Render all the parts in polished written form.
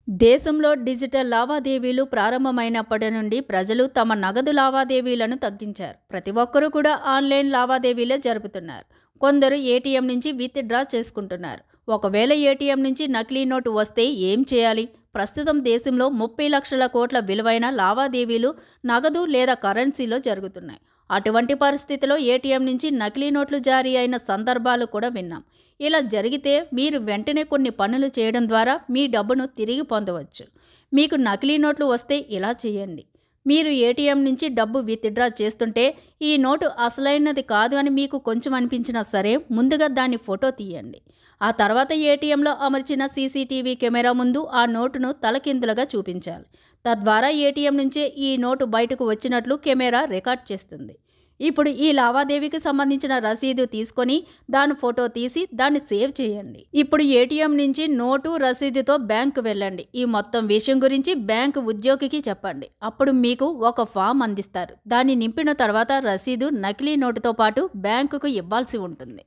దేశంలో డిజిటల్ లావాదేవీలు ప్రారంభమైనప్పటి నుండి ప్రజలు తమ నగదు లావాదేవీలను తగ్గించారు. ప్రతి ఒక్కరూ కూడా ఆన్లైన్ లావాదేవీలే జరుపుతున్నారు. కొందరు ఏటీఎం నుంచి విత్ డ్రా చేసుకుంటున్నారు. ఒకవేళ ఏటీఎం నుంచి నకిలీ నోటు వస్తే ఏం చేయాలి? ప్రస్తుతం దేశంలో 30 లక్షల కోట్ల విలువైన లావాదేవీలు నగదు లేదా కరెన్సీలో జరుగుతున్నాయి. అటువంటి పరిస్థితిలో ఏటీఎం నుంచి నకిలీ నోట్లు జారీ అయిన సందర్భాలు కూడా విన్నాం. ఇలా జరిగితే మీరు వెంటనే కొన్ని పనులు చేయడం ద్వారా మీ డబ్బును తిరిగి పొందవచ్చు. మీకు నకిలీ నోట్లు వస్తే ఇలా చేయండి. మీరు ఏటీఎం నుంచి డబ్బు విత్డ్రా చేస్తుంటే ఈ నోటు అసలైనది కాదు అని మీకు కొంచెం అనిపించినా సరే ముందుగా దాన్ని ఫోటో తీయండి. ఆ తర్వాత ఏటీఎంలో అమర్చిన సీసీటీవీ కెమెరా ముందు ఆ నోటును తలకిందులుగా చూపించాలి. తద్వారా ఏటీఎం నుంచే ఈ నోటు బయటకు వచ్చినట్లు కెమెరా రికార్డ్ చేస్తుంది. ఇప్పుడు ఈ లావాదేవీకి సంబంధించిన రసీదు తీసుకొని దాని ఫోటో తీసి దాన్ని సేవ్ చేయండి. ఇప్పుడు ఏటీఎం నుంచి నోటు రసీదుతో బ్యాంకు వెళ్ళండి. ఈ మొత్తం విషయం గురించి బ్యాంకు ఉద్యోగికి చెప్పండి. అప్పుడు మీకు ఒక ఫామ్ అందిస్తారు. దాన్ని నింపిన తర్వాత రసీదు నకిలీ నోటుతో పాటు బ్యాంకుకు ఇవ్వాల్సి ఉంటుంది.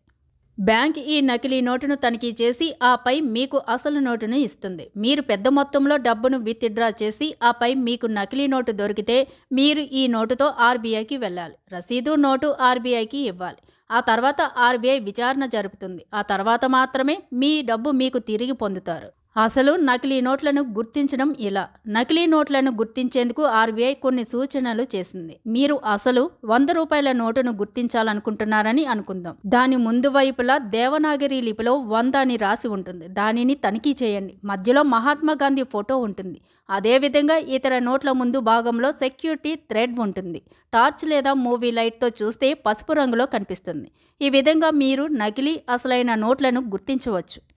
బ్యాంక్ ఈ నకిలీ నోటును తనిఖీ చేసి ఆపై మీకు అసలు నోటును ఇస్తుంది. మీరు పెద్ద మొత్తంలో డబ్బును విత్డ్రా చేసి ఆపై మీకు నకిలీ నోటు దొరికితే మీరు ఈ నోటుతో ఆర్బీఐకి వెళ్ళాలి. రసీదు నోటు ఆర్బీఐకి ఇవ్వాలి. ఆ తర్వాత ఆర్బీఐ విచారణ జరుపుతుంది. ఆ తర్వాత మాత్రమే మీ డబ్బు మీకు తిరిగి పొందుతారు. అసలు నకిలీ నోట్లను గుర్తించడం ఇలా. నకిలీ నోట్లను గుర్తించేందుకు ఆర్బీఐ కొన్ని సూచనలు చేసింది. మీరు అసలు 100 రూపాయల నోటును గుర్తించాలనుకుంటున్నారని అనుకుందాం. దాని ముందు వైపులా దేవనాగరి లిపిలో 100 అని రాసి ఉంటుంది. దానిని తనిఖీ చేయండి. మధ్యలో మహాత్మా గాంధీ ఫోటో ఉంటుంది. అదేవిధంగా ఇతర నోట్ల ముందు భాగంలో సెక్యూరిటీ థ్రెడ్ ఉంటుంది. టార్చ్ లేదా మూవీ లైట్తో చూస్తే పసుపు రంగులో కనిపిస్తుంది. ఈ విధంగా మీరు నకిలీ అసలైన నోట్లను గుర్తించవచ్చు.